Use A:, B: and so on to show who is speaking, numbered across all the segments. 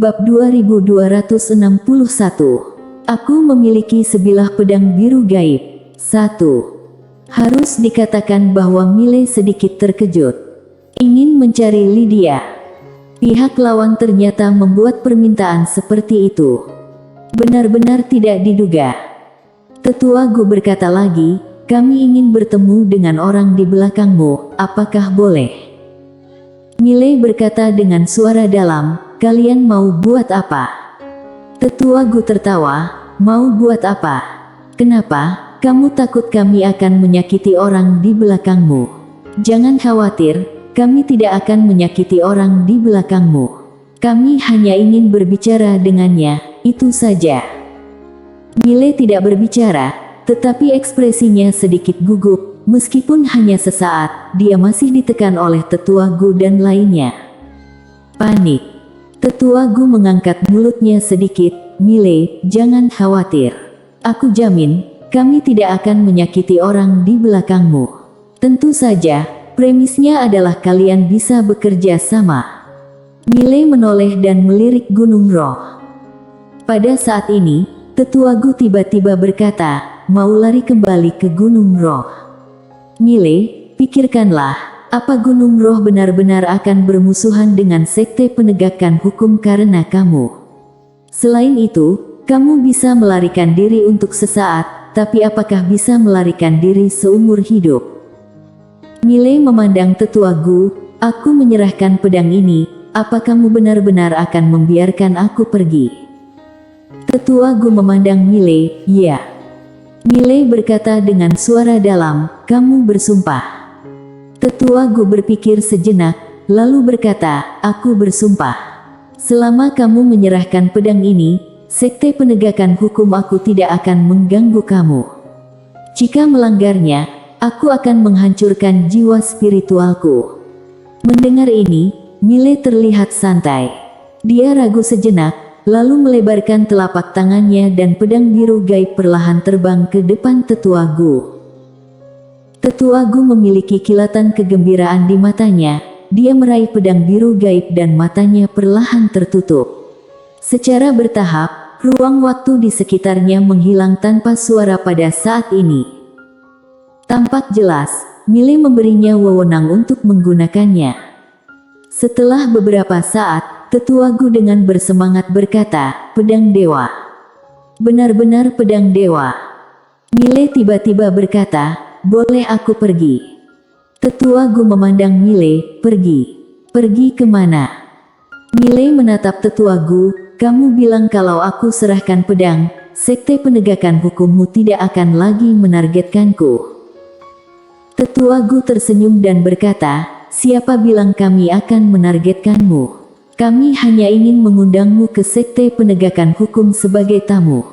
A: Bab 2261. Aku memiliki sebilah pedang biru gaib. 1. Harus dikatakan bahwa Mile sedikit terkejut. Ingin mencari Lydia. Pihak lawan ternyata membuat permintaan seperti itu. Benar-benar tidak diduga. Tetua Gu berkata lagi, kami ingin bertemu dengan orang di belakangmu, apakah boleh? Mile berkata dengan suara dalam, kalian mau buat apa? Tetua Gu tertawa, mau buat apa? Kenapa? Kamu takut kami akan menyakiti orang di belakangmu? Jangan khawatir, kami tidak akan menyakiti orang di belakangmu. Kami hanya ingin berbicara dengannya, itu saja. Mile tidak berbicara, tetapi ekspresinya sedikit gugup. Meskipun hanya sesaat, dia masih ditekan oleh Tetua Gu dan lainnya. Panik. Tetua Gu mengangkat mulutnya sedikit, Mile, jangan khawatir. Aku jamin, kami tidak akan menyakiti orang di belakangmu. Tentu saja, premisnya adalah kalian bisa bekerja sama. Mile menoleh dan melirik Gunung Roh. Pada saat ini, Tetua Gu tiba-tiba berkata, mau lari kembali ke Gunung Roh. Mile, pikirkanlah, apa Gunung Roh benar-benar akan bermusuhan dengan sekte penegakan hukum karena kamu? Selain itu, kamu bisa melarikan diri untuk sesaat, tapi apakah bisa melarikan diri seumur hidup? Mile memandang Tetua Gu, aku menyerahkan pedang ini, apa kamu benar-benar akan membiarkan aku pergi? Tetua Gu memandang Mile, ya. Mile berkata dengan suara dalam, kamu bersumpah. Tetua Gu berpikir sejenak, lalu berkata, aku bersumpah. Selama kamu menyerahkan pedang ini, sekte penegakan hukum aku tidak akan mengganggu kamu. Jika melanggarnya, aku akan menghancurkan jiwa spiritualku. Mendengar ini, Mile terlihat santai. Dia ragu sejenak, lalu melebarkan telapak tangannya dan pedang biru gaib perlahan terbang ke depan Tetua Gu. Tetua Gu memiliki kilatan kegembiraan di matanya, dia meraih pedang biru gaib dan matanya perlahan tertutup. Secara bertahap, ruang waktu di sekitarnya menghilang tanpa suara pada saat ini. Tampak jelas, Mile memberinya wewenang untuk menggunakannya. Setelah beberapa saat, Tetua Gu dengan bersemangat berkata, pedang dewa. Benar-benar pedang dewa. Mile tiba-tiba berkata, boleh aku pergi? Tetua Gu memandang Mile, pergi. Pergi kemana? Mile menatap Tetua Gu, kamu bilang kalau aku serahkan pedang, sekte penegakan hukummu tidak akan lagi menargetkanku. Tetua Gu tersenyum dan berkata, siapa bilang kami akan menargetkanmu? Kami hanya ingin mengundangmu ke sekte penegakan hukum sebagai tamu.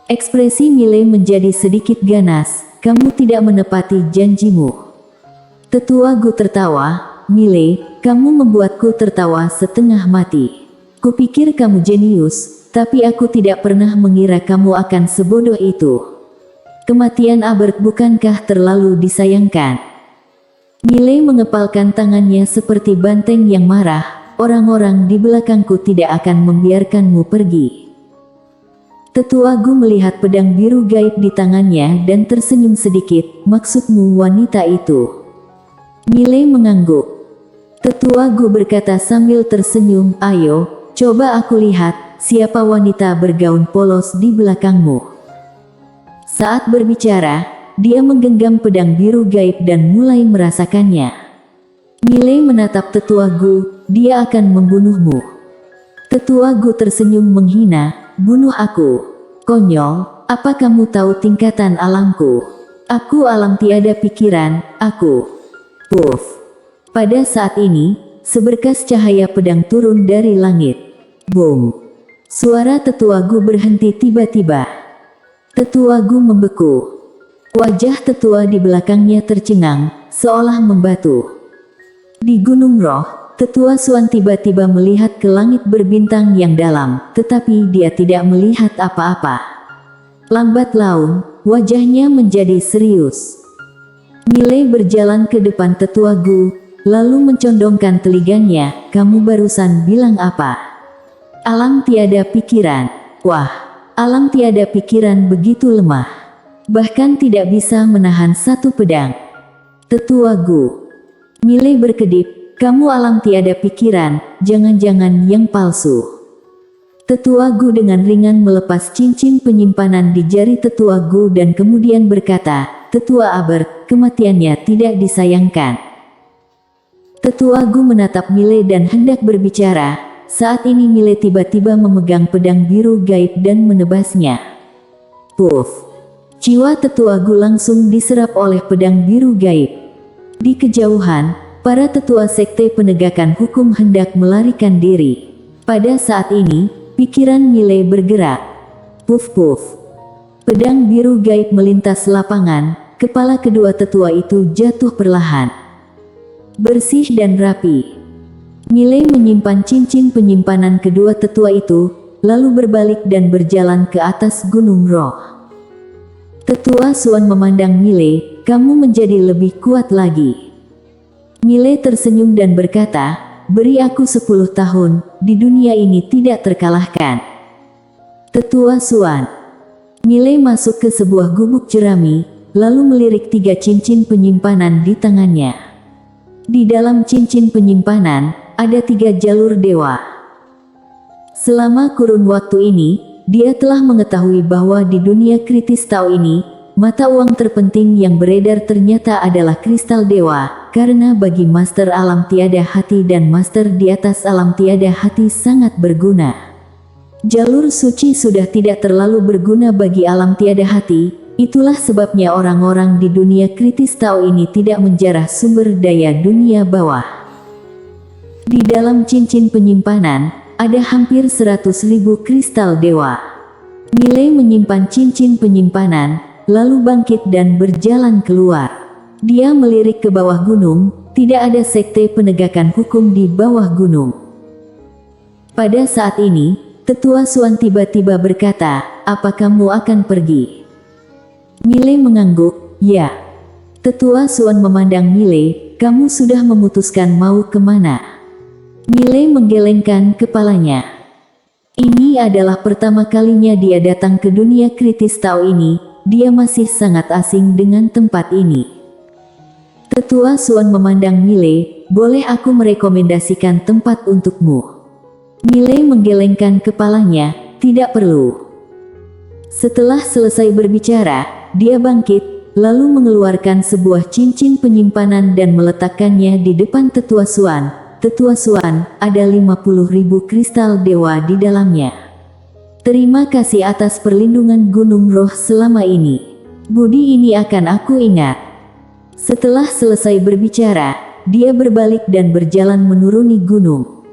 A: Ekspresi Mile menjadi sedikit ganas, kamu tidak menepati janjimu. Tetua Gu tertawa, Mile, kamu membuatku tertawa setengah mati. Kupikir kamu jenius, tapi aku tidak pernah mengira kamu akan sebodoh itu. Kematian Albert bukankah terlalu disayangkan? Mile mengepalkan tangannya seperti banteng yang marah. Orang-orang di belakangku tidak akan membiarkanmu pergi. Tetua Gu melihat pedang biru gaib di tangannya dan tersenyum sedikit, maksudmu wanita itu? Mile mengangguk. Tetua Gu berkata sambil tersenyum, ayo, coba aku lihat, siapa wanita bergaun polos di belakangmu. Saat berbicara, dia menggenggam pedang biru gaib dan mulai merasakannya. Mile menatap Tetua Gu, dia akan membunuhmu. Tetua Gu tersenyum menghina, bunuh aku. Konyol, apa kamu tahu tingkatan alamku? Aku alam tiada pikiran, aku. Puff. Pada saat ini, seberkas cahaya pedang turun dari langit. Boom. Suara Tetua Gu berhenti tiba-tiba. Tetua Gu membeku. Wajah tetua di belakangnya tercengang, seolah membatu. Di Gunung Roh, Tetua Suan tiba-tiba melihat ke langit berbintang yang dalam, tetapi dia tidak melihat apa-apa. Lambat laun, wajahnya menjadi serius. Mile berjalan ke depan Tetua Gu, lalu mencondongkan telinganya, kamu barusan bilang apa? Alam tiada pikiran. Wah, alam tiada pikiran begitu lemah. Bahkan tidak bisa menahan satu pedang. Tetua Gu. Mile berkedip, kamu alam tiada pikiran, jangan-jangan yang palsu. Tetua Gu dengan ringan melepas cincin penyimpanan di jari Tetua Gu dan kemudian berkata, Tetua Albert, kematiannya tidak disayangkan. Tetua Gu menatap Mile dan hendak berbicara. Saat ini Mile tiba-tiba memegang pedang biru gaib dan menebasnya. Puff! Jiwa Tetua Gu langsung diserap oleh pedang biru gaib. Di kejauhan, para tetua sekte penegakan hukum hendak melarikan diri. Pada saat ini, pikiran Mile bergerak. Puff-puff. Pedang biru gaib melintas lapangan, kepala kedua tetua itu jatuh perlahan. Bersih dan rapi. Mile menyimpan cincin penyimpanan kedua tetua itu, lalu berbalik dan berjalan ke atas Gunung Roh. Tetua Suan memandang Mile, kamu menjadi lebih kuat lagi. Mile tersenyum dan berkata, beri aku 10 tahun, di dunia ini tidak terkalahkan. Tetua Suan. Mile masuk ke sebuah gubuk jerami, lalu melirik 3 cincin penyimpanan di tangannya. Di dalam cincin penyimpanan, ada 3 jalur dewa. Selama kurun waktu ini, dia telah mengetahui bahwa di dunia kritis Tao ini, mata uang terpenting yang beredar ternyata adalah kristal dewa, karena bagi Master Alam Tiada Hati dan Master di atas Alam Tiada Hati sangat berguna. Jalur suci sudah tidak terlalu berguna bagi Alam Tiada Hati, itulah sebabnya orang-orang di dunia kritis Tao ini tidak menjarah sumber daya dunia bawah. Di dalam cincin penyimpanan, ada hampir 100.000 kristal dewa. Mile menyimpan cincin penyimpanan, lalu bangkit dan berjalan keluar. Dia melirik ke bawah gunung, tidak ada sekte penegakan hukum di bawah gunung. Pada saat ini, Tetua Suan tiba-tiba berkata, apa kamu akan pergi? Mile mengangguk, ya. Tetua Suan memandang Mile, kamu sudah memutuskan mau kemana? Mile menggelengkan kepalanya. Ini adalah pertama kalinya dia datang ke dunia kritis Tao ini, dia masih sangat asing dengan tempat ini. Tetua Suan memandang Mile, boleh aku merekomendasikan tempat untukmu? Mile menggelengkan kepalanya, tidak perlu. Setelah selesai berbicara, dia bangkit, lalu mengeluarkan sebuah cincin penyimpanan dan meletakkannya di depan Tetua Suan. Tetua Suan, ada 50.000 kristal dewa di dalamnya. Terima kasih atas perlindungan Gunung Roh selama ini. Budi ini akan aku ingat. Setelah selesai berbicara, dia berbalik dan berjalan menuruni gunung.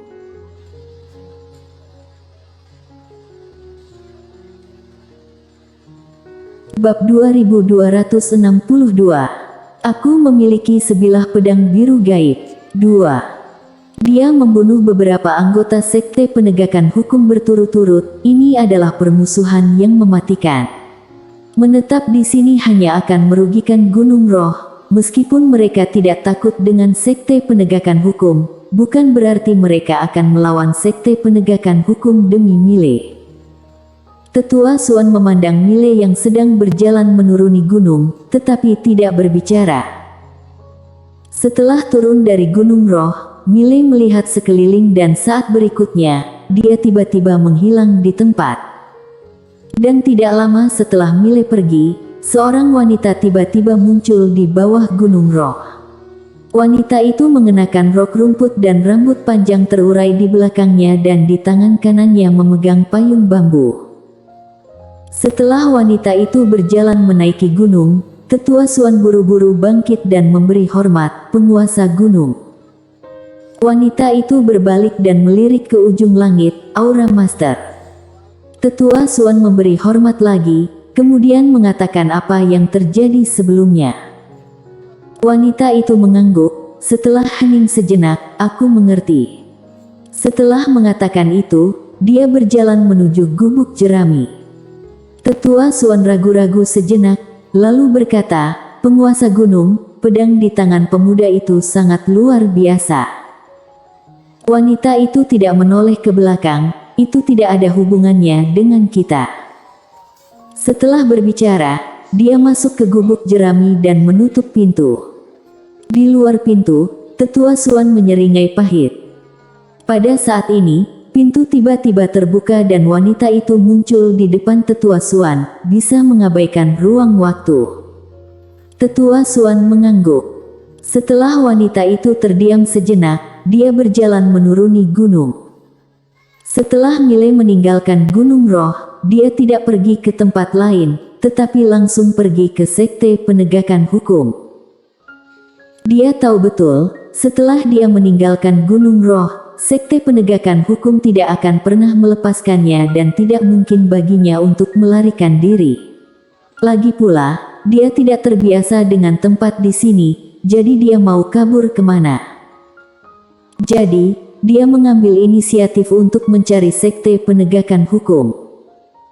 A: Bab 2262. Aku memiliki sebilah pedang biru gaib. 2. Dia membunuh beberapa anggota sekte penegakan hukum berturut-turut. Ini adalah permusuhan yang mematikan. Menetap di sini hanya akan merugikan Gunung Roh. Meskipun mereka tidak takut dengan sekte penegakan hukum, bukan berarti mereka akan melawan sekte penegakan hukum demi Mile. Tetua Suan memandang Mile yang sedang berjalan menuruni gunung, tetapi tidak berbicara. Setelah turun dari Gunung Roh, Mile melihat sekeliling dan saat berikutnya, dia tiba-tiba menghilang di tempat. Dan tidak lama setelah Mile pergi, seorang wanita tiba-tiba muncul di bawah Gunung Roh. Wanita itu mengenakan rok rumput dan rambut panjang terurai di belakangnya dan di tangan kanannya memegang payung bambu. Setelah wanita itu berjalan menaiki gunung, Tetua Suan buru-buru bangkit dan memberi hormat, penguasa gunung. Wanita itu berbalik dan melirik ke ujung langit, aura master. Tetua Suan memberi hormat lagi, kemudian mengatakan apa yang terjadi sebelumnya. Wanita itu mengangguk, setelah hening sejenak, aku mengerti. Setelah mengatakan itu, dia berjalan menuju gubuk jerami. Tetua Suan ragu-ragu sejenak, lalu berkata, penguasa gunung, pedang di tangan pemuda itu sangat luar biasa. Wanita itu tidak menoleh ke belakang, itu tidak ada hubungannya dengan kita. Setelah berbicara, dia masuk ke gubuk jerami dan menutup pintu. Di luar pintu, Tetua Suan menyeringai pahit. Pada saat ini, pintu tiba-tiba terbuka dan wanita itu muncul di depan Tetua Suan, bisa mengabaikan ruang waktu. Tetua Suan mengangguk. Setelah wanita itu terdiam sejenak, dia berjalan menuruni gunung. Setelah Mile meninggalkan Gunung Roh, dia tidak pergi ke tempat lain, tetapi langsung pergi ke Sekte Penegakan Hukum. Dia tahu betul, setelah dia meninggalkan Gunung Roh, Sekte Penegakan Hukum tidak akan pernah melepaskannya dan tidak mungkin baginya untuk melarikan diri. Lagi pula, dia tidak terbiasa dengan tempat di sini, jadi dia mau kabur kemana. Jadi, dia mengambil inisiatif untuk mencari Sekte Penegakan Hukum.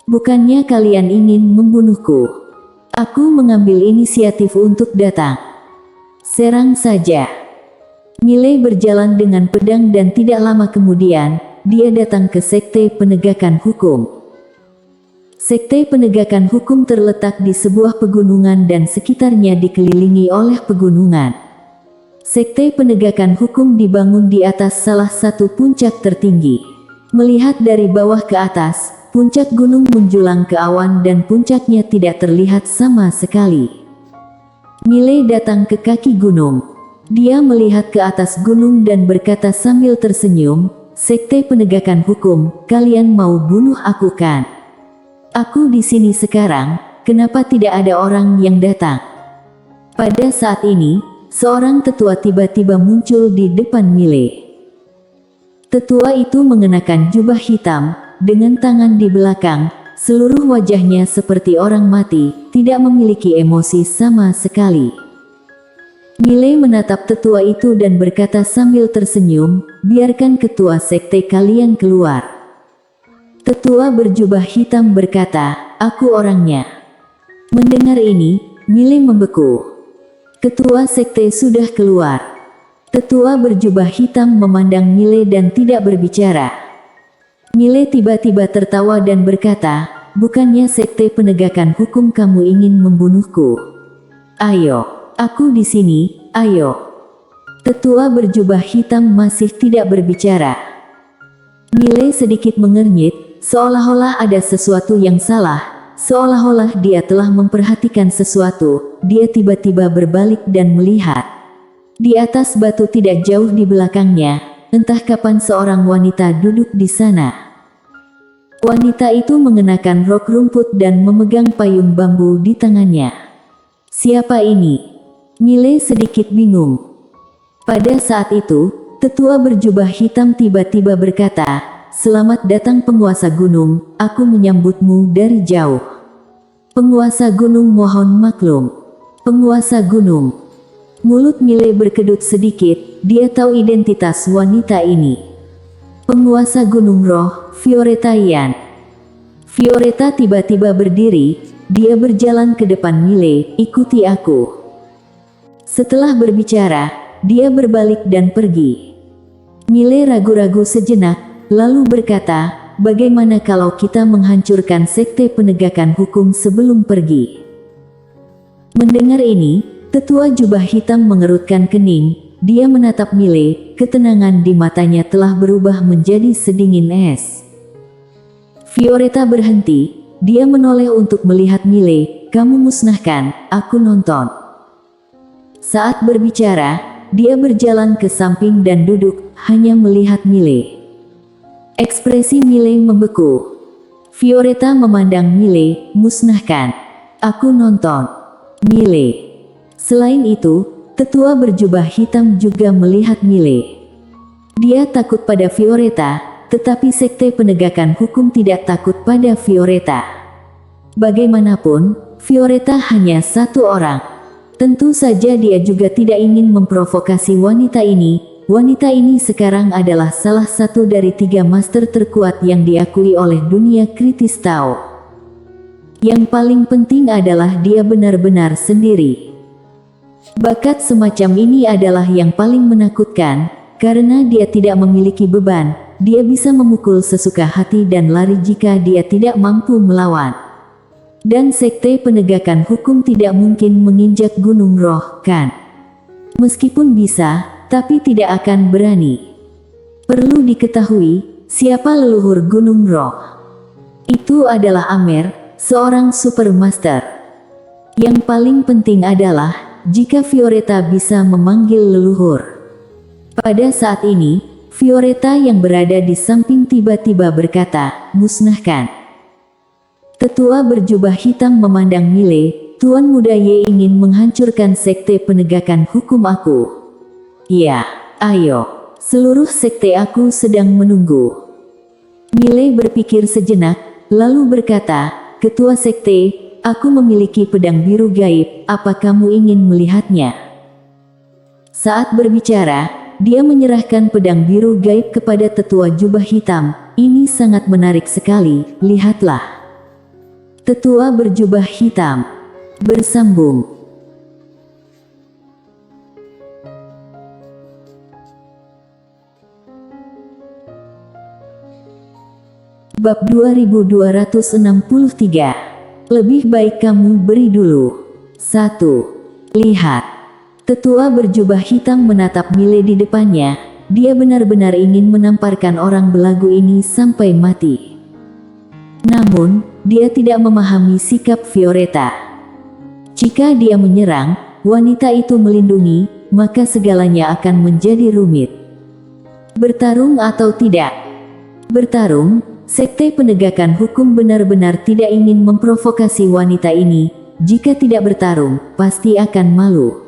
A: Bukannya kalian ingin membunuhku? Aku mengambil inisiatif untuk datang. Serang saja. Mile berjalan dengan pedang dan tidak lama kemudian, dia datang ke Sekte Penegakan Hukum. Sekte Penegakan Hukum terletak di sebuah pegunungan dan sekitarnya dikelilingi oleh pegunungan. Sekte Penegakan Hukum dibangun di atas salah satu puncak tertinggi. Melihat dari bawah ke atas, puncak gunung menjulang ke awan dan puncaknya tidak terlihat sama sekali. Mile datang ke kaki gunung. Dia melihat ke atas gunung dan berkata sambil tersenyum, "Sekte Penegakan Hukum, kalian mau bunuh aku kan? Aku di sini sekarang, kenapa tidak ada orang yang datang?" Pada saat ini, seorang tetua tiba-tiba muncul di depan Mile. Tetua itu mengenakan jubah hitam, dengan tangan di belakang, seluruh wajahnya seperti orang mati, tidak memiliki emosi sama sekali. Mile menatap tetua itu dan berkata sambil tersenyum, "Biarkan ketua sekte kalian keluar." Tetua berjubah hitam berkata, "Aku orangnya." Mendengar ini, Mile membeku. Ketua sekte sudah keluar. Tetua berjubah hitam memandang Mile dan tidak berbicara. Mile tiba-tiba tertawa dan berkata, "Bukannya Sekte Penegakan Hukum kamu ingin membunuhku? Ayo, aku di sini, ayo." Tetua berjubah hitam masih tidak berbicara. Mile sedikit mengernyit, seolah-olah ada sesuatu yang salah, seolah-olah dia telah memperhatikan sesuatu. Dia tiba-tiba berbalik dan melihat. Di atas batu tidak jauh di belakangnya, entah kapan seorang wanita duduk di sana. Wanita itu mengenakan rok rumput dan memegang payung bambu di tangannya. Siapa ini? Mile sedikit bingung. Pada saat itu, tetua berjubah hitam tiba-tiba berkata, "Selamat datang penguasa gunung, aku menyambutmu dari jauh." Penguasa gunung mohon maklum. Penguasa gunung. Mulut Mile berkedut sedikit, dia tahu identitas wanita ini. Penguasa gunung roh, Violeta Yan. Violeta tiba-tiba berdiri, dia berjalan ke depan Mile, "Ikuti aku." Setelah berbicara, dia berbalik dan pergi. Mile ragu-ragu sejenak, lalu berkata, "Bagaimana kalau kita menghancurkan Sekte Penegakan Hukum sebelum pergi?" Mendengar ini, tetua jubah hitam mengerutkan kening, dia menatap Mile, ketenangan di matanya telah berubah menjadi sedingin es. Violeta berhenti, dia menoleh untuk melihat Mile, "Kamu musnahkan, aku nonton." Saat berbicara, dia berjalan ke samping dan duduk, hanya melihat Mile. Ekspresi Mile membeku. Violeta memandang Mile, "Musnahkan. Aku nonton." Mile. Selain itu, tetua berjubah hitam juga melihat Mile. Dia takut pada Violeta, tetapi Sekte Penegakan Hukum tidak takut pada Violeta. Bagaimanapun, Violeta hanya satu orang. Tentu saja dia juga tidak ingin memprovokasi wanita ini. Wanita ini sekarang adalah salah satu dari 3 master terkuat yang diakui oleh dunia kritis Tao. Yang paling penting adalah dia benar-benar sendiri. Bakat semacam ini adalah yang paling menakutkan, karena dia tidak memiliki beban, dia bisa memukul sesuka hati dan lari jika dia tidak mampu melawan. Dan sekte penegakan hukum tidak mungkin menginjak gunung roh, kan? Meskipun bisa, tapi tidak akan berani. Perlu diketahui, siapa leluhur gunung roh? Itu adalah Amer, seorang supermaster. Yang paling penting adalah, jika Violetta bisa memanggil leluhur. Pada saat ini, Violetta yang berada di samping tiba-tiba berkata, musnahkan. Tetua berjubah hitam memandang Mile, Tuan Muda Ye ingin menghancurkan sekte penegakan hukum aku. Ya, ayo, seluruh sekte aku sedang menunggu. Mile berpikir sejenak, lalu berkata, Ketua sekte, aku memiliki pedang biru gaib, apa kamu ingin melihatnya? Saat berbicara, dia menyerahkan pedang biru gaib kepada tetua jubah hitam. Ini sangat menarik sekali, lihatlah. Tetua berjubah hitam bersambung. Bab 2263. Lebih baik kamu beri dulu. 1. Lihat. Tetua berjubah hitam menatap Mile di depannya. Dia benar-benar ingin menamparkan orang belagu ini sampai mati. Namun, dia tidak memahami sikap Violetta. Jika dia menyerang, wanita itu melindungi, maka segalanya akan menjadi rumit. Bertarung atau tidak? Bertarung, sekte penegakan hukum benar-benar tidak ingin memprovokasi wanita ini. Jika tidak bertarung, pasti akan malu.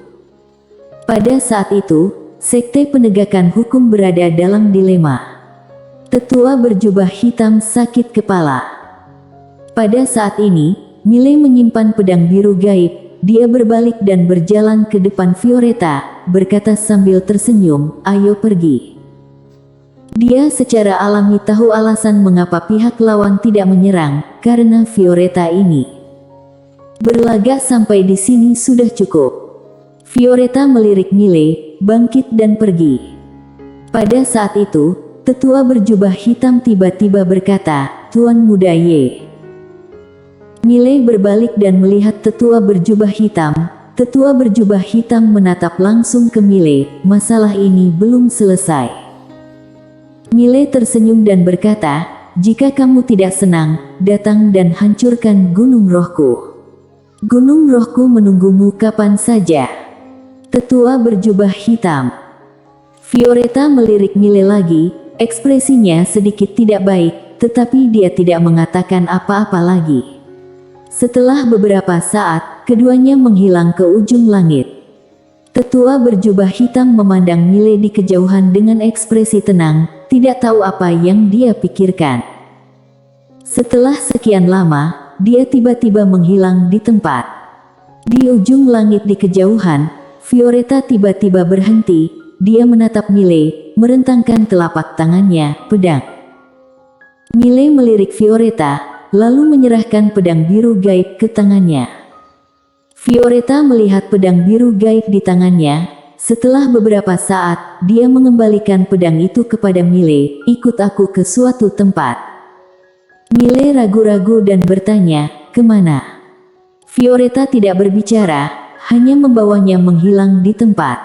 A: Pada saat itu, sekte penegakan hukum berada dalam dilema. Tetua berjubah hitam sakit kepala. Pada saat ini, Mile menyimpan pedang biru gaib. Dia berbalik dan berjalan ke depan Violetta, berkata sambil tersenyum, ayo pergi. Dia secara alami tahu alasan mengapa pihak lawan tidak menyerang, karena Violetta ini. Berlagak sampai di sini sudah cukup. Violetta melirik Mile, bangkit dan pergi. Pada saat itu, tetua berjubah hitam tiba-tiba berkata, Tuan Muda Ye. Mile berbalik dan melihat tetua berjubah hitam. Tetua berjubah hitam menatap langsung ke Mile, masalah ini belum selesai. Mile tersenyum dan berkata, jika kamu tidak senang, datang dan hancurkan gunung rohku. Gunung rohku menunggumu kapan saja. Tetua berjubah hitam. Violetta melirik Mile lagi, ekspresinya sedikit tidak baik, tetapi dia tidak mengatakan apa-apa lagi. Setelah beberapa saat, keduanya menghilang ke ujung langit. Tetua berjubah hitam memandang Mile di kejauhan dengan ekspresi tenang, tidak tahu apa yang dia pikirkan. Setelah sekian lama, dia tiba-tiba menghilang di tempat. Di ujung langit di kejauhan, Violetta tiba-tiba berhenti. Dia menatap Mile, merentangkan telapak tangannya, pedang. Mile melirik Violetta, lalu menyerahkan pedang biru gaib ke tangannya. Violetta melihat pedang biru gaib di tangannya. Setelah beberapa saat, dia mengembalikan pedang itu kepada Mile, ikut aku ke suatu tempat. Mile ragu-ragu dan bertanya, kemana? Violetta tidak berbicara, hanya membawanya menghilang di tempat.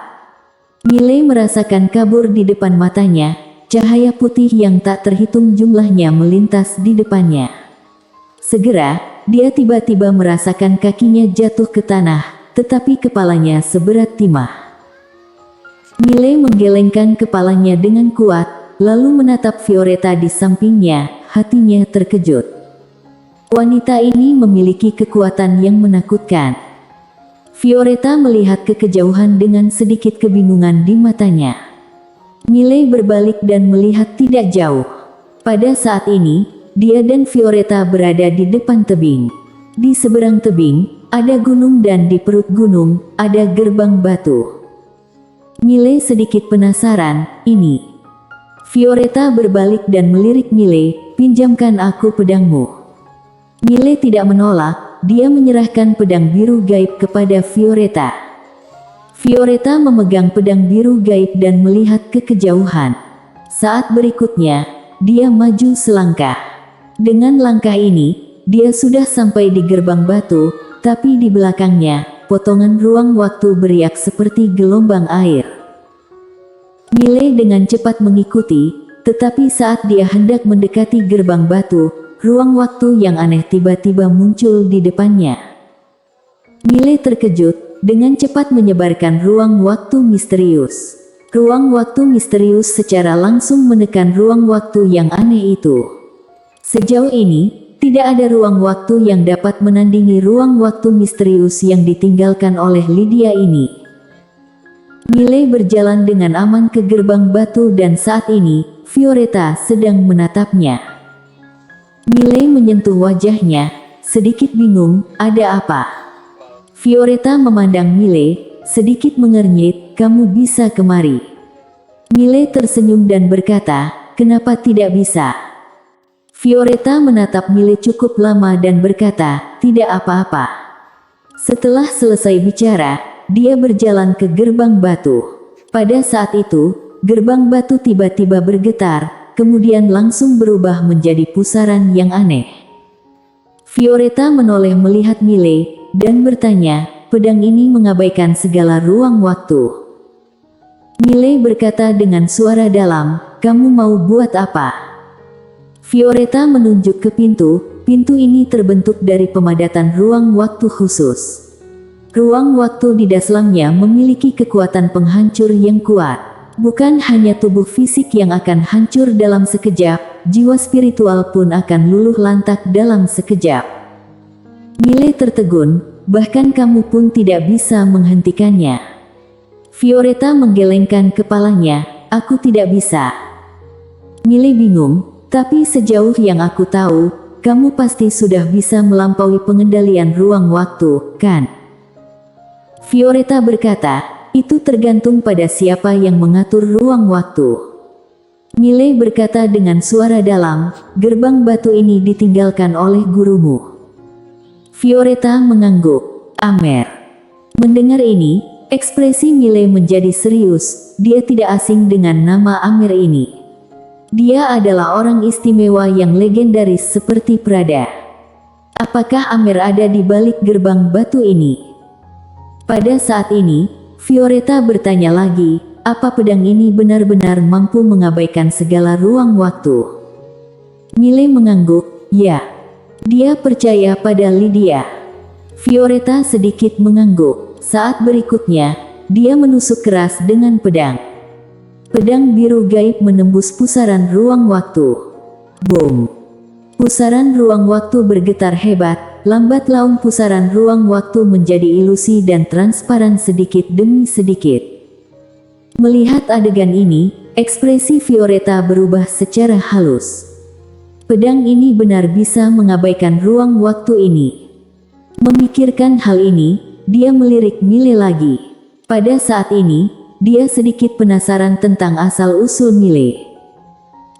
A: Mile merasakan kabur di depan matanya, cahaya putih yang tak terhitung jumlahnya melintas di depannya. Segera, dia tiba-tiba merasakan kakinya jatuh ke tanah, tetapi kepalanya seberat timah. Mile menggelengkan kepalanya dengan kuat, lalu menatap Violetta di sampingnya, hatinya terkejut. Wanita ini memiliki kekuatan yang menakutkan. Violetta melihat ke kejauhan dengan sedikit kebingungan di matanya. Mile berbalik dan melihat tidak jauh. Pada saat ini, dia dan Violetta berada di depan tebing. Di seberang tebing, ada gunung dan di perut gunung, ada gerbang batu. Mile sedikit penasaran, ini. Violetta berbalik dan melirik Mile, pinjamkan aku pedangmu. Mile tidak menolak, dia menyerahkan pedang biru gaib kepada Violetta. Violetta memegang pedang biru gaib dan melihat ke kejauhan. Saat berikutnya, dia maju selangkah. Dengan langkah ini, dia sudah sampai di gerbang batu, tapi di belakangnya, potongan ruang waktu beriak seperti gelombang air. Miley dengan cepat mengikuti, tetapi saat dia hendak mendekati gerbang batu, ruang waktu yang aneh tiba-tiba muncul di depannya. Miley terkejut, dengan cepat menyebarkan ruang waktu misterius. Ruang waktu misterius secara langsung menekan ruang waktu yang aneh itu. Sejauh ini, tidak ada ruang waktu yang dapat menandingi ruang waktu misterius yang ditinggalkan oleh Lydia ini. Miley berjalan dengan aman ke gerbang batu dan saat ini, Violetta sedang menatapnya. Miley menyentuh wajahnya, sedikit bingung, ada apa? Violetta memandang Miley, sedikit mengernyit, kamu bisa kemari. Miley tersenyum dan berkata, kenapa tidak bisa? Violetta menatap Miley cukup lama dan berkata, tidak apa-apa. Setelah selesai bicara, dia berjalan ke gerbang batu. Pada saat itu, gerbang batu tiba-tiba bergetar, kemudian langsung berubah menjadi pusaran yang aneh. Violetta menoleh melihat Miley, dan bertanya, pedang ini mengabaikan segala ruang waktu. Miley berkata dengan suara dalam, kamu mau buat apa? Violetta menunjuk ke pintu, pintu ini terbentuk dari pemadatan ruang waktu khusus. Ruang waktu di dalamnya memiliki kekuatan penghancur yang kuat. Bukan hanya tubuh fisik yang akan hancur dalam sekejap, jiwa spiritual pun akan luluh lantak dalam sekejap. Miley tertegun, bahkan kamu pun tidak bisa menghentikannya. Violetta menggelengkan kepalanya, aku tidak bisa. Miley bingung, tapi sejauh yang aku tahu, kamu pasti sudah bisa melampaui pengendalian ruang waktu, kan? Violetta berkata, itu tergantung pada siapa yang mengatur ruang waktu. Miley berkata dengan suara dalam, gerbang batu ini ditinggalkan oleh gurumu. Violetta mengangguk, Amer. Mendengar ini, ekspresi Miley menjadi serius, dia tidak asing dengan nama Amer ini. Dia adalah orang istimewa yang legendaris seperti Prada. Apakah Amer ada di balik gerbang batu ini? Pada saat ini, Violetta bertanya lagi, apa pedang ini benar-benar mampu mengabaikan segala ruang waktu? Miley mengangguk, ya. Dia percaya pada Lydia. Violetta sedikit mengangguk. Saat berikutnya, dia menusuk keras dengan pedang. Pedang biru gaib menembus pusaran ruang waktu. Boom! Pusaran ruang waktu bergetar hebat, lambat laun pusaran ruang waktu menjadi ilusi dan transparan sedikit demi sedikit. Melihat adegan ini, ekspresi Violetta berubah secara halus. Pedang ini benar bisa mengabaikan ruang waktu ini. Memikirkan hal ini, dia melirik Miley lagi. Pada saat ini, dia sedikit penasaran tentang asal-usul Miley.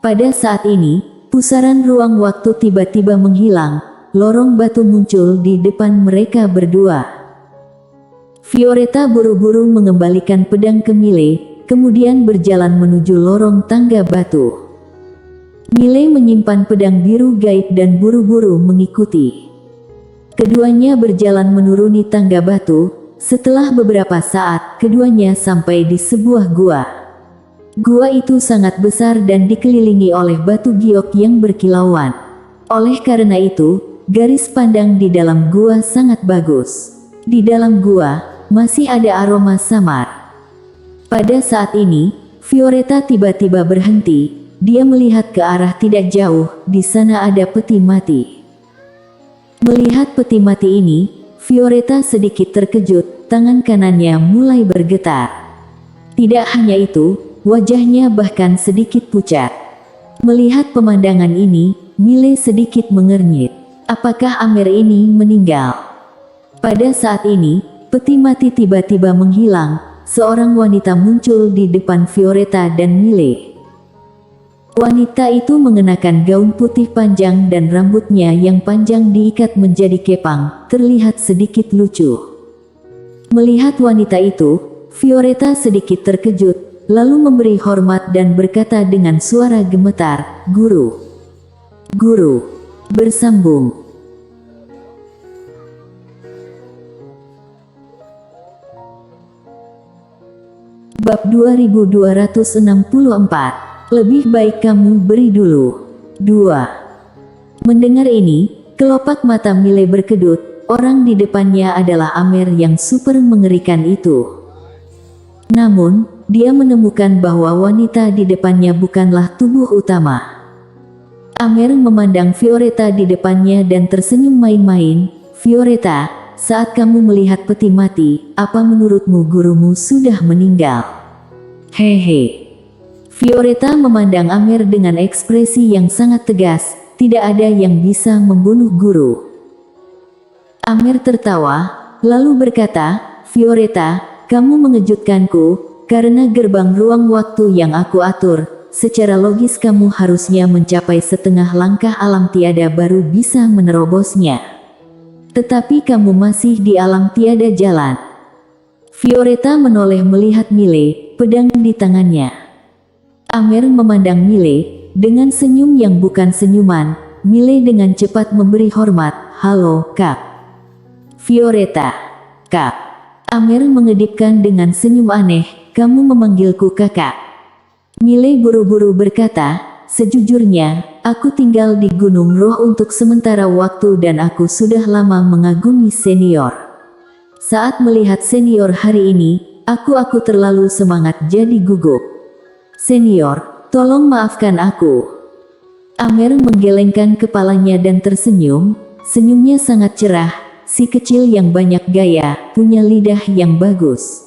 A: Pada saat ini, pusaran ruang waktu tiba-tiba menghilang, lorong batu muncul di depan mereka berdua. Violetta buru-buru mengembalikan pedang ke Miley, kemudian berjalan menuju lorong tangga batu. Miley menyimpan pedang biru gaib dan buru-buru mengikuti. Keduanya berjalan menuruni tangga batu. Setelah beberapa saat, keduanya sampai di sebuah gua. Gua itu sangat besar dan dikelilingi oleh batu giok yang berkilauan. Oleh karena itu, garis pandang di dalam gua sangat bagus. Di dalam gua, masih ada aroma samar. Pada saat ini, Violetta tiba-tiba berhenti. Dia melihat ke arah tidak jauh, di sana ada peti mati. Melihat peti mati ini, Violetta sedikit terkejut, tangan kanannya mulai bergetar. Tidak hanya itu, wajahnya bahkan sedikit pucat. Melihat pemandangan ini, Miley sedikit mengernyit. Apakah Amer ini meninggal? Pada saat ini, peti mati tiba-tiba menghilang, seorang wanita muncul di depan Violetta dan Miley. Wanita itu mengenakan gaun putih panjang dan rambutnya yang panjang diikat menjadi kepang, terlihat sedikit lucu. Melihat wanita itu, Violetta sedikit terkejut, lalu memberi hormat dan berkata dengan suara gemetar, "Guru." Guru bersambung. Bab 2264. Lebih baik kamu beri dulu. 2. Mendengar ini, kelopak mata Mile berkedut. Orang di depannya adalah Amer yang super mengerikan itu. Namun, dia menemukan bahwa wanita di depannya bukanlah tubuh utama. Amer memandang Violetta di depannya dan tersenyum main-main. "Violetta, saat kamu melihat peti mati, apa menurutmu gurumu sudah meninggal?" Hehe. Violetta memandang Amer dengan ekspresi yang sangat tegas. Tidak ada yang bisa membunuh guru. Amer tertawa, lalu berkata, "Violetta, kamu mengejutkanku, karena gerbang ruang waktu yang aku atur, secara logis kamu harusnya mencapai setengah langkah alam tiada baru bisa menerobosnya. Tetapi kamu masih di alam tiada jalan." Violetta menoleh melihat Mile, pedang di tangannya. Amer memandang Mile, dengan senyum yang bukan senyuman. Mile dengan cepat memberi hormat, "Halo, Kak." "Violetta." "Kak." Amer mengedipkan dengan senyum aneh, "Kamu memanggilku kakak?" Mile buru-buru berkata, "Sejujurnya, aku tinggal di Gunung Roh untuk sementara waktu dan aku sudah lama mengagumi senior. Saat melihat senior hari ini, aku terlalu semangat jadi gugup. Senior, tolong maafkan aku." Amer menggelengkan kepalanya dan tersenyum, senyumnya sangat cerah, si kecil yang banyak gaya, punya lidah yang bagus.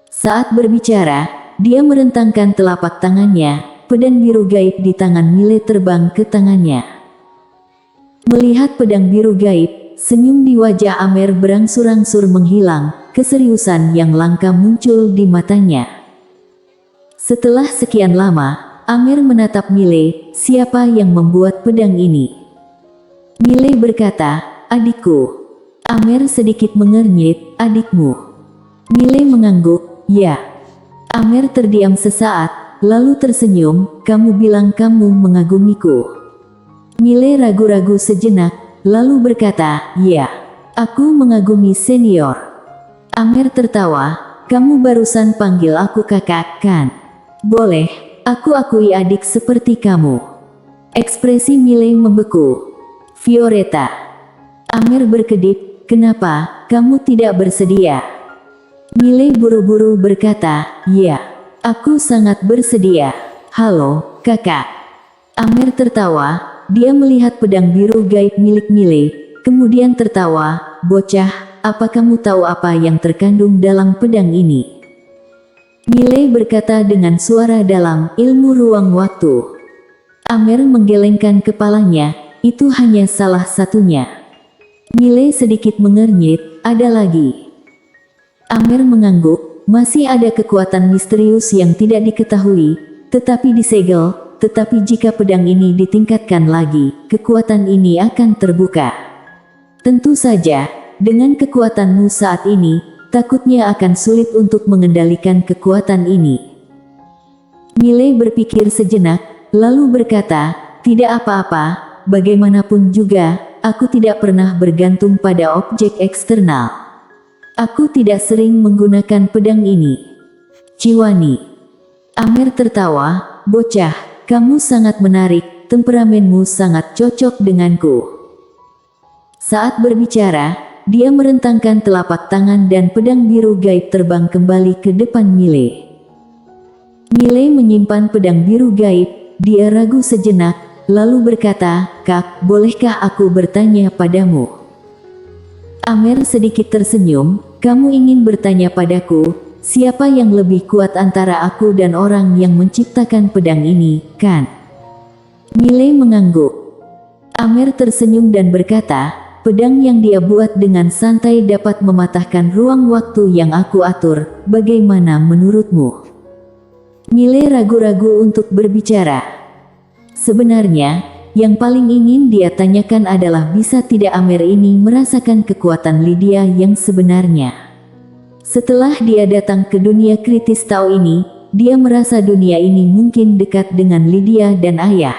A: Saat berbicara, dia merentangkan telapak tangannya, pedang biru gaib di tangan Mile terbang ke tangannya. Melihat pedang biru gaib, senyum di wajah Amer berangsur-angsur menghilang, keseriusan yang langka muncul di matanya. Setelah sekian lama, Amer menatap Mile, "Siapa yang membuat pedang ini?" Mile berkata, "Adikku." Amer sedikit mengernyit, "Adikmu?" Mile mengangguk, "Ya." Amer terdiam sesaat, lalu tersenyum, "Kamu bilang kamu mengagumiku." Mile ragu-ragu sejenak, lalu berkata, "Ya, aku mengagumi senior." Amer tertawa, "Kamu barusan panggil aku kakak, kan? Boleh, aku akui adik seperti kamu." Ekspresi Mile membeku. "Violetta." Amer berkedip, "Kenapa, kamu tidak bersedia?" Mile buru-buru berkata, "Ya, aku sangat bersedia." "Halo, kakak." Amer tertawa. Dia melihat pedang biru gaib milik Mile, kemudian tertawa, "Bocah, apa kamu tahu apa yang terkandung dalam pedang ini?" Mile berkata dengan suara dalam, "Ilmu ruang waktu." Amer menggelengkan kepalanya, "Itu hanya salah satunya." Mile sedikit mengernyit, "Ada lagi?" Amer mengangguk, "Masih ada kekuatan misterius yang tidak diketahui, tetapi disegel. Tetapi jika pedang ini ditingkatkan lagi, kekuatan ini akan terbuka. Tentu saja, dengan kekuatanmu saat ini, takutnya akan sulit untuk mengendalikan kekuatan ini." Mile berpikir sejenak, lalu berkata, "Tidak apa-apa, bagaimanapun juga, aku tidak pernah bergantung pada objek eksternal. Aku tidak sering menggunakan pedang ini." "Ciwani." Amer tertawa, "Bocah, kamu sangat menarik, temperamenmu sangat cocok denganku." Saat berbicara, dia merentangkan telapak tangan dan pedang biru gaib terbang kembali ke depan Mile. Mile menyimpan pedang biru gaib, dia ragu sejenak, lalu berkata, "Kak, bolehkah aku bertanya padamu?" Amer sedikit tersenyum, "Kamu ingin bertanya padaku, siapa yang lebih kuat antara aku dan orang yang menciptakan pedang ini, kan?" Mile mengangguk. Amer tersenyum dan berkata, "Pedang yang dia buat dengan santai dapat mematahkan ruang waktu yang aku atur, bagaimana menurutmu?" Mile ragu-ragu untuk berbicara. Sebenarnya, yang paling ingin dia tanyakan adalah bisa tidak Amer ini merasakan kekuatan Lydia yang sebenarnya. Setelah dia datang ke dunia kritis Tao ini, dia merasa dunia ini mungkin dekat dengan Lydia dan ayah.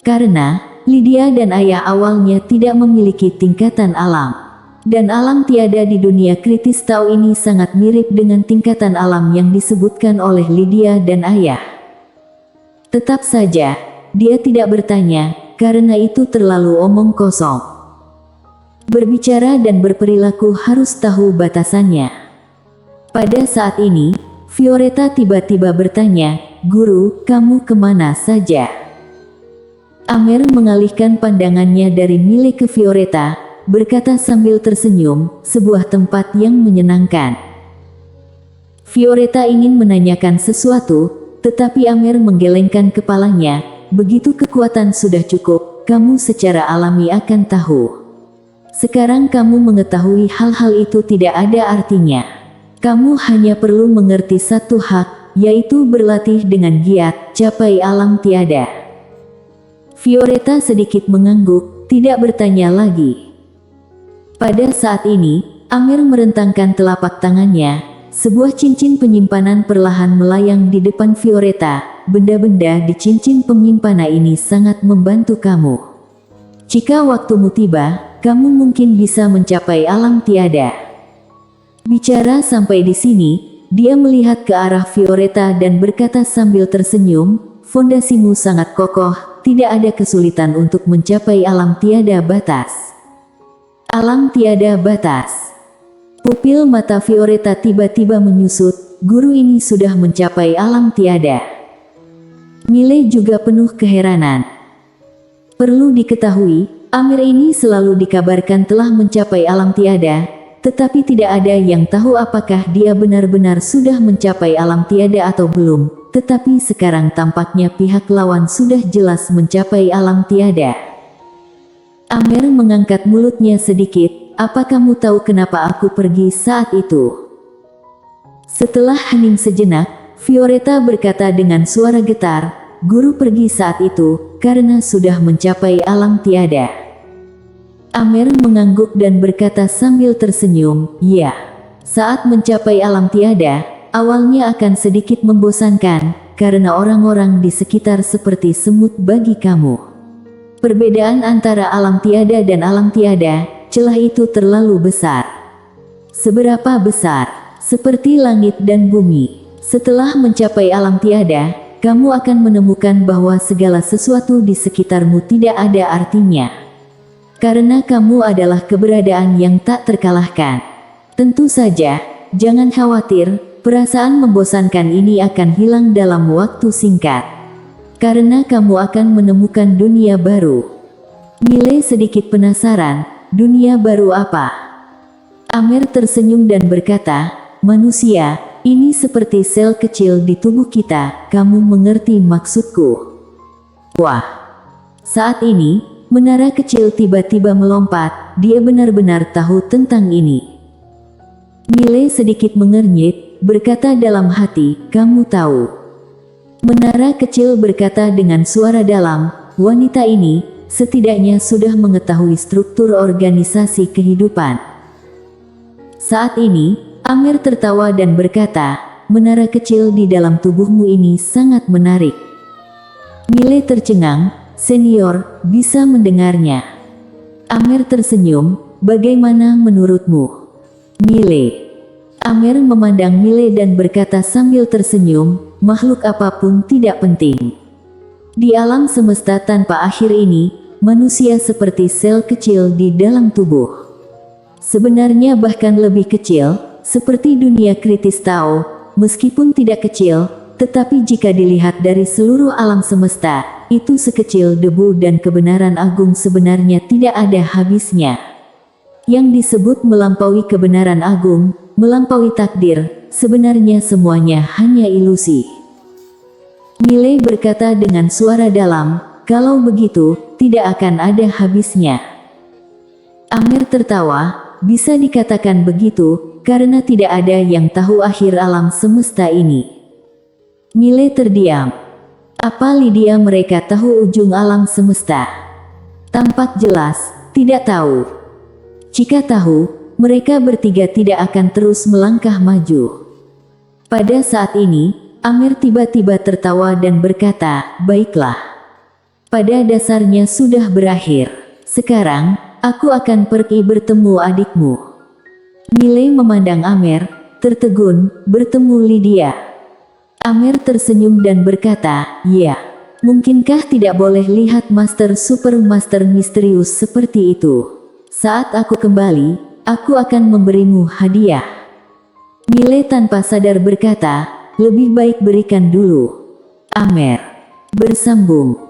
A: Karena Lydia dan ayah awalnya tidak memiliki tingkatan alam. Dan alam tiada di dunia kritis Tao ini sangat mirip dengan tingkatan alam yang disebutkan oleh Lydia dan ayah. Tetap saja, dia tidak bertanya, karena itu terlalu omong kosong. Berbicara dan berperilaku harus tahu batasannya. Pada saat ini, Violetta tiba-tiba bertanya, "Guru, kamu kemana saja?" Amer mengalihkan pandangannya dari Mile ke Violetta, berkata sambil tersenyum, "Sebuah tempat yang menyenangkan." Violetta ingin menanyakan sesuatu, tetapi Amer menggelengkan kepalanya, "Begitu kekuatan sudah cukup, kamu secara alami akan tahu. Sekarang kamu mengetahui hal-hal itu tidak ada artinya. Kamu hanya perlu mengerti satu hak, yaitu berlatih dengan giat, capai alam tiada." Violetta sedikit mengangguk, tidak bertanya lagi. Pada saat ini, Amer merentangkan telapak tangannya, sebuah cincin penyimpanan perlahan melayang di depan Violetta. "Benda-benda di cincin penyimpanan ini sangat membantu kamu. Jika waktumu tiba, kamu mungkin bisa mencapai alam tiada." Bicara sampai di sini, dia melihat ke arah Violetta dan berkata sambil tersenyum, "Fondasimu sangat kokoh, tidak ada kesulitan untuk mencapai alam tiada batas." Alam tiada batas. Pupil mata Violetta tiba-tiba menyusut, guru ini sudah mencapai alam tiada. Mile juga penuh keheranan. Perlu diketahui, Amer ini selalu dikabarkan telah mencapai alam tiada, tetapi tidak ada yang tahu apakah dia benar-benar sudah mencapai alam tiada atau belum, tetapi sekarang tampaknya pihak lawan sudah jelas mencapai alam tiada. Amer mengangkat mulutnya sedikit, "Apa kamu tahu kenapa aku pergi saat itu?" Setelah hening sejenak, Violetta berkata dengan suara getar, "Guru pergi saat itu, karena sudah mencapai alam tiada." Amer mengangguk dan berkata sambil tersenyum, "Ya, saat mencapai alam tiada, awalnya akan sedikit membosankan, karena orang-orang di sekitar seperti semut bagi kamu. Perbedaan antara alam tiada dan alam tiada, celah itu terlalu besar. Seberapa besar? Seperti langit dan bumi. Setelah mencapai alam tiada, kamu akan menemukan bahwa segala sesuatu di sekitarmu tidak ada artinya. Karena kamu adalah keberadaan yang tak terkalahkan. Tentu saja, jangan khawatir, perasaan membosankan ini akan hilang dalam waktu singkat. Karena kamu akan menemukan dunia baru." Mile sedikit penasaran, "Dunia baru apa?" Amer tersenyum dan berkata, "Manusia, ini seperti sel kecil di tubuh kita, kamu mengerti maksudku?" Wah! Saat ini, menara kecil tiba-tiba melompat, dia benar-benar tahu tentang ini. Mile sedikit mengernyit, berkata dalam hati, "Kamu tahu." Menara kecil berkata dengan suara dalam, "Wanita ini, setidaknya sudah mengetahui struktur organisasi kehidupan." Saat ini, Amer tertawa dan berkata, "Menara kecil di dalam tubuhmu ini sangat menarik." Mile tercengang, "Senior, bisa mendengarnya." Amer tersenyum, "Bagaimana menurutmu?" Mile. Amer memandang Mile dan berkata sambil tersenyum, "Makhluk apapun tidak penting. Di alam semesta tanpa akhir ini, manusia seperti sel kecil di dalam tubuh. Sebenarnya bahkan lebih kecil, seperti dunia kritis Tao, meskipun tidak kecil, tetapi jika dilihat dari seluruh alam semesta, itu sekecil debu dan kebenaran agung sebenarnya tidak ada habisnya. Yang disebut melampaui kebenaran agung, melampaui takdir, sebenarnya semuanya hanya ilusi." Mile berkata dengan suara dalam, "Kalau begitu, tidak akan ada habisnya." Amer tertawa, "Bisa dikatakan begitu, karena tidak ada yang tahu akhir alam semesta ini." Mile terdiam. Apa Lydia mereka tahu ujung alam semesta? Tampak jelas, tidak tahu. Jika tahu, mereka bertiga tidak akan terus melangkah maju. Pada saat ini, Amer tiba-tiba tertawa dan berkata, "Baiklah. Pada dasarnya sudah berakhir. Sekarang, aku akan pergi bertemu adikmu." Mile memandang Amer, tertegun, "Bertemu Lydia?" Amer tersenyum dan berkata, "Ya. Mungkinkah tidak boleh lihat Master Supermaster misterius seperti itu? Saat aku kembali, aku akan memberimu hadiah." Mile tanpa sadar berkata, "Lebih baik berikan dulu." Amer bersambung,